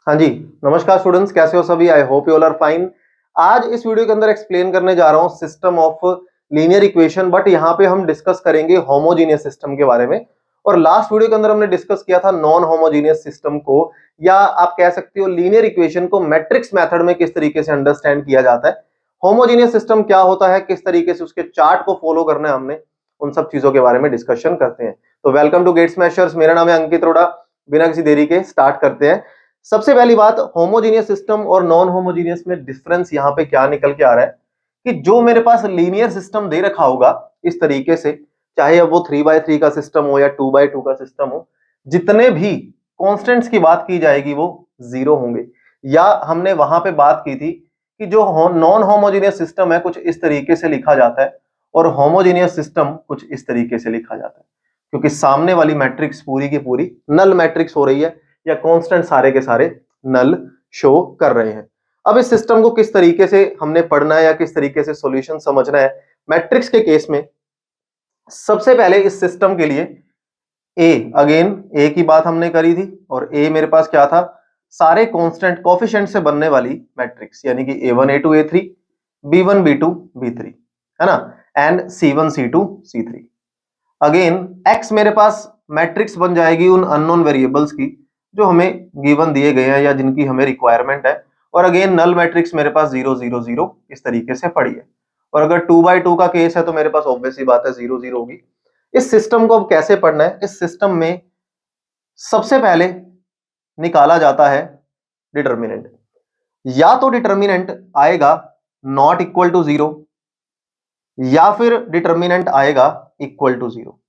हाँ जी, नमस्कार स्टूडेंट्स, कैसे हो सभी? I hope you all are fine. आज इस वीडियो के अंदर एक्सप्लेन करने जा रहा हूँ system of linear equation, but यहाँ पे हम डिस्कस करेंगे होमोजीनियस सिस्टम के बारे में। और लास्ट वीडियो के अंदर हमने डिस्कस किया था नॉन होमोजीनियस सिस्टम को, या आप कह सकते हो लीनियर इक्वेशन को मैट्रिक्स मेथड में किस तरीके से अंडरस्टैंड किया जाता है। होमोजीनियस सिस्टम क्या होता है, किस तरीके से उसके चार्ट को फॉलो करना है हमने, उन सब चीजों के बारे में डिस्कशन करते हैं। तो वेलकम टू गेट स्मैशर्स, मेरा नाम है अंकित अरोड़ा। बिना किसी देरी के स्टार्ट करते हैं। सबसे पहली बात, होमोजीनियस सिस्टम और नॉन होमोजीनियस में डिफरेंस यहां पे क्या निकल के आ रहा है कि जो मेरे पास लीनियर सिस्टम दे रखा होगा इस तरीके से, चाहे अब वो 3x3 का सिस्टम हो या 2x2 का सिस्टम हो, जितने भी कांस्टेंट्स की बात की जाएगी वो जीरो होंगे। या हमने वहां पे बात की थी कि जो नॉन होमोजीनियस सिस्टम है कुछ इस तरीके से लिखा जाता है और होमोजीनियस सिस्टम कुछ इस तरीके से लिखा जाता है, क्योंकि सामने वाली मैट्रिक्स पूरी की पूरी नल मैट्रिक्स हो रही है या कांस्टेंट सारे के सारे नल शो कर रहे हैं। अब इस सिस्टम को किस तरीके से हमने पढ़ना है या किस तरीके से सॉल्यूशन समझना है मैट्रिक्स के केस में, सबसे पहले इस सिस्टम के लिए ए की बात हमने करी थी। और ए मेरे पास क्या था, सारे कांस्टेंट कोफिशिएंट से बनने वाली मैट्रिक्स, यानी कि A1 A2 A3 B1 B2 B3, है ना, and C1 C2 C3। Again x मेरे पास मैट्रिक्स बन जाएगी उन अननोन वेरिएबल्स की जो हमें गिवन दिए गए हैं या जिनकी हमें रिक्वायरमेंट है। और अगेन नल मैट्रिक्स मेरे पास 0 0 0 इस तरीके से पड़ी है। और अगर 2x2 का केस है तो मेरे पास ऑब्वियस सी बात है 0 0 होगी। इस सिस्टम को अब कैसे पढ़ना है, इस सिस्टम में सबसे पहले निकाला जाता है डिटर्मिनेंट। या तो डिटर्मिनेंट आएगा नॉट इक्वल टू 0 या फिर डिटर्मिनेंट आएगा इक्वल टू 0।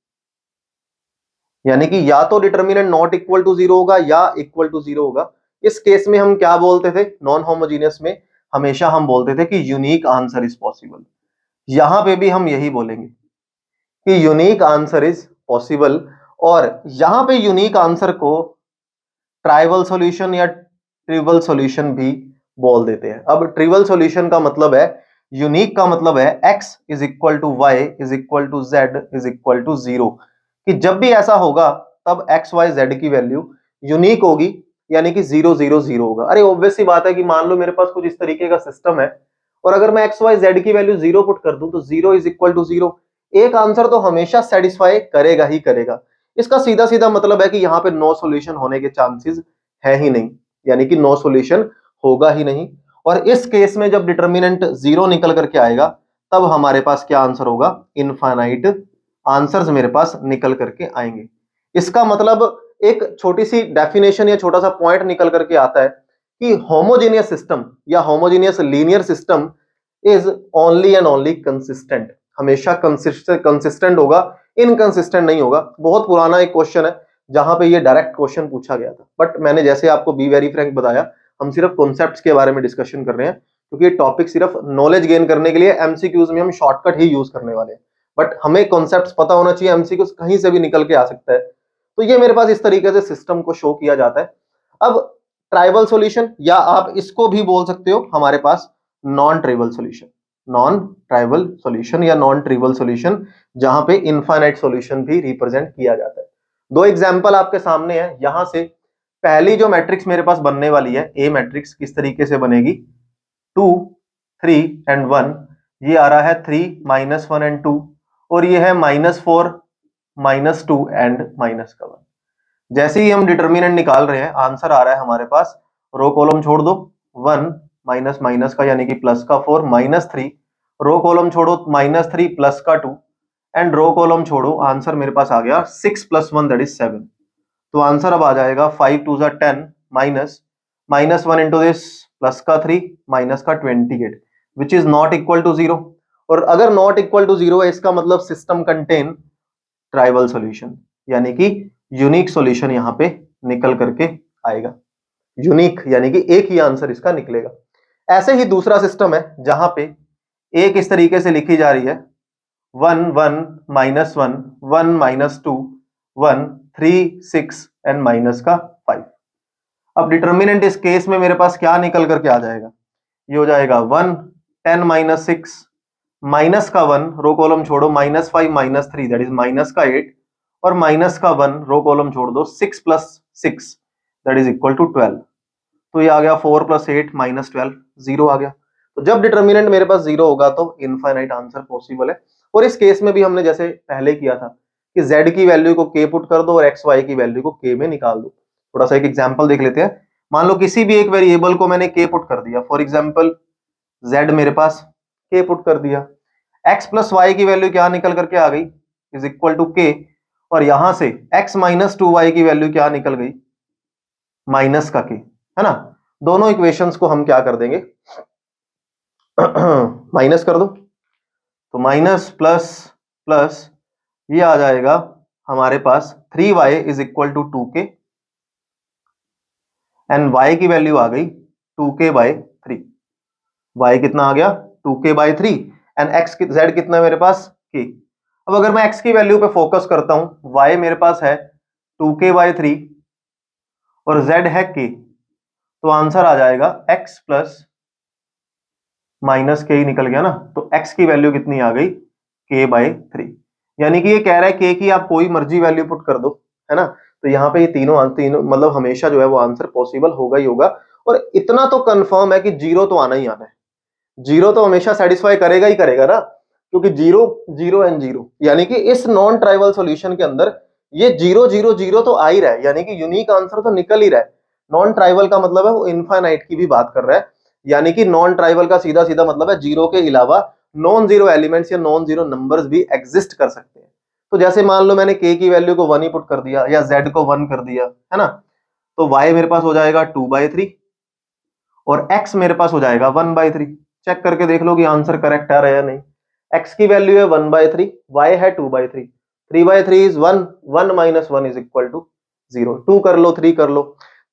यानी कि या तो डिटर्मिनेंट नॉट इक्वल टू 0 होगा या इक्वल टू 0 होगा। इस केस में हम क्या बोलते थे, नॉन होमोजीनियस में हमेशा हम बोलते थे कि यूनिक आंसर इज पॉसिबल। यहां पे भी हम यही बोलेंगे कि यूनिक आंसर इज पॉसिबल। और यहां पे यूनिक आंसर को ट्राइवल सॉल्यूशन या ट्रिवल सॉल्यूशन भी बोल देते हैं। अब ट्रिवल सॉल्यूशन का मतलब है, यूनिक का मतलब है x is equal to y is equal to z is equal to 0, कि जब भी ऐसा होगा तब x y z की वैल्यू यूनिक होगी, यानी कि 0 0 0 होगा। अरे ऑब्वियस सी बात है कि मान लो मेरे पास कुछ इस तरीके का सिस्टम है और अगर मैं x y z की वैल्यू 0 पुट कर दूं तो 0 इज इक्वल टू 0, एक आंसर तो हमेशा सेटिस्फाई करेगा ही करेगा। इसका सीधा सीधा मतलब है कि यहां पे नो सॉल्यूशन होने के चांसेस है ही नहीं, यानी कि नो सॉल्यूशन होगा ही नहीं। और इस केस में जब डिटर्मिनेंट 0 निकल करके आएगा तब हमारे पास क्या आंसर होगा, इनफाइनाइट आंसर्स मेरे पास निकल करके आएंगे। इसका मतलब एक छोटी सी डेफिनेशन या छोटा सा पॉइंट निकल करके आता है कि होमोजेनियस सिस्टम या homogeneous linear system is only and only consistent. हमेशा कंसिस्टेंट होगा, इनकंसिस्टेंट नहीं होगा। बहुत पुराना एक क्वेश्चन है जहां पे ये डायरेक्ट क्वेश्चन पूछा गया था, बट मैंने जैसे आपको बी वेरी फ्रैंक बताया, हम सिर्फ कॉन्सेप्ट्स के बारे में डिस्कशन कर रहे हैं, क्योंकि ये टॉपिक सिर्फ नॉलेज गेन करने के लिए, एमसीक्यूज में हम शॉर्टकट ही यूज करने वाले हैं। बट हमें कॉन्सेप्ट्स पता होना चाहिए, एमसीक्यूज कहीं से भी निकल के आ सकता है। तो ये मेरे पास इस तरीके से सिस्टम को शो किया जाता है। अब ट्राइवल सॉल्यूशन, या आप इसको भी बोल सकते हो हमारे पास non trivial solution, non trivial solution या नॉन ट्रिवल सॉल्यूशन, जहां पे इनफाइनाइट सॉल्यूशन भी रिप्रेजेंट किया जाता है। दो एग्जांपल आपके सामने है। यहां से पहली जो मैट्रिक्स मेरे पास बनने वाली है, ए मैट्रिक्स, किस तरीके से बनेगी, 2 3 एंड 1। ये आ रहा है 3 -1 एंड 2, और ये है -4 -2 एंड -1। जैसे ही हम डिटर्मिनेंट निकाल रहे हैं, आंसर आ रहा है हमारे पास, रो कॉलम छोड़ दो, 1 माइनस माइनस का यानी कि प्लस का 4 -3, रो कॉलम छोड़ो -3 प्लस का 2, एंड रो कॉलम छोड़ो, आंसर मेरे पास आ गया 6 + 1 दैट इज 7। तो आंसर अब आ जाएगा 5 2 10 माइनस -1 इंटू दिस प्लस का 3 माइनस का 28, which is not equal to 0। और अगर नॉट इक्वल टू 0 है, इसका मतलब सिस्टम कंटेन ट्राइवल सॉल्यूशन, यानी कि यूनिक सॉल्यूशन यहां पे निकल करके आएगा। यूनिक यानी कि एक ही आंसर इसका निकलेगा। ऐसे ही दूसरा सिस्टम है जहां पे एक इस तरीके से लिखी जा रही है, 1 1 -1 1 -2 1 3 6 एंड माइनस का 5। अब डिटर्मिनेंट इस केस में मेरे पास क्या निकल करके आ जाएगा, ये हो जाएगा 1 10 -6 माइनस का 1, रो कॉलम छोड़ो, -5 -3 दैट इज माइनस का 8, और माइनस का 1, रो कॉलम छोड़ दो, 6 + 6 दैट इज इक्वल टू 12। तो ये आ गया 4 + 8 - 12, 0 आ गया। तो जब डिटर्मिनेंट मेरे पास 0 होगा तो इनफाइनाइट आंसर पॉसिबल है। और इस केस में भी हमने जैसे पहले किया था कि z की वैल्यू को k पुट कर दो और x y की वैल्यू को k में निकाल दो। थोड़ा सा एक एग्जांपल देख लेते हैं। मान लो किसी भी एक वेरिएबल को मैंने k पुट कर दिया, फॉर एग्जांपल z मेरे पास k पुट कर दिया, x + y की वैल्यू क्या निकल करके आ गई, इज इक्वल टू k, और यहां से x - 2y की वैल्यू क्या निकल गई, माइनस का k, है ना। दोनों इक्वेशंस को हम क्या कर देंगे, माइनस कर दो। तो माइनस प्लस प्लस ये आ जाएगा हमारे पास 3y = 2k एंड y की वैल्यू आ गई 2k/3। y कितना आ गया 2k/3 एंड x z कितना है मेरे पास k। अब अगर मैं x की वैल्यू पे फोकस करता हूं, y मेरे पास है 2k/3 और z है k, तो आंसर आ जाएगा x प्लस माइनस के ही निकल गया ना। तो x की वैल्यू कितनी आ गई k/3, यानी कि ये कह रहा है k की आप कोई मर्जी वैल्यू पुट कर दो, है ना। तो यहाँ पे ये तीनों मतलब हमेशा जो है वो आंसर पॉसिबल होगा ही होगा। और इतना तो कंफर्म है कि जीरो तो आना ही आना है, जीरो तो हमेशा सेटिस्फाई करेगा ही करेगा ना, क्योंकि जीरो जीरो एंड जीरो, यानी कि इस नॉन ट्राइवल सॉल्यूशन के अंदर ये 0 0 0 तो आ ही रहा है, यानी कि यूनिक आंसर तो निकल ही रहा है। नॉन ट्राइवल का मतलब है वो इनफाइनाइट की भी बात कर रहा है, यानी कि नॉन ट्राइवल का सीधा सीधा मतलब है जीरो के अलावा नॉन जीरो एलिमेंट्स या नॉन जीरो नंबर्स भी एग्जिस्ट कर सकते हैं। तो जैसे मान लो मैंने k की वैल्यू को 1 ही पुट कर दिया या z को 1 कर दिया, है ना, तो y मेरे पास हो जाएगा 2/3 और x मेरे पास हो जाएगा 1/3। चेक करके देख लो कि आंसर करेक्ट आ रहा है या नहीं। x की वैल्यू है 1/3, y है 2/3, 3/3 इज 1, 1 - 1 इज इक्वल टू 0, 2 कर लो 3 कर लो।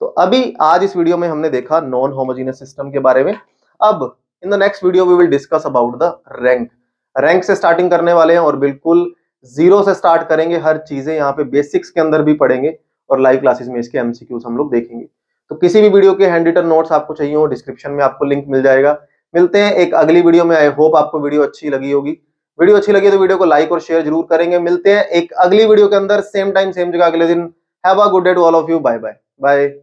तो अभी आज इस वीडियो में हमने देखा नॉन होमोजेनियस सिस्टम के बारे में। अब in the next video we will discuss about the rank. Rank से स्टार्टिंग करने वाले हैं और बिल्कुल जीरो से स्टार्ट करेंगे, हर चीजें यहाँ पे बेसिक्स के अंदर भी पढ़ेंगे और लाइव क्लासेस में इसके एमसीक्यूज हम लोग देखेंगे। तो किसी भी वीडियो के हैंड रिटन नोट्स आपको चाहिए हो, डिस्क्रिप्शन में आपको लिंक मिल जाएगा। मिलते हैं एक अगली वीडियो में। आई होप आपको वीडियो अच्छी लगी होगी। वीडियो अच्छी लगी तो वीडियो को लाइक और शेयर जरूर करेंगे। मिलते हैं एक अगली वीडियो के अंदर, सेम टाइम सेम जगह अगले दिन। Have a good day to all of you. Bye bye bye.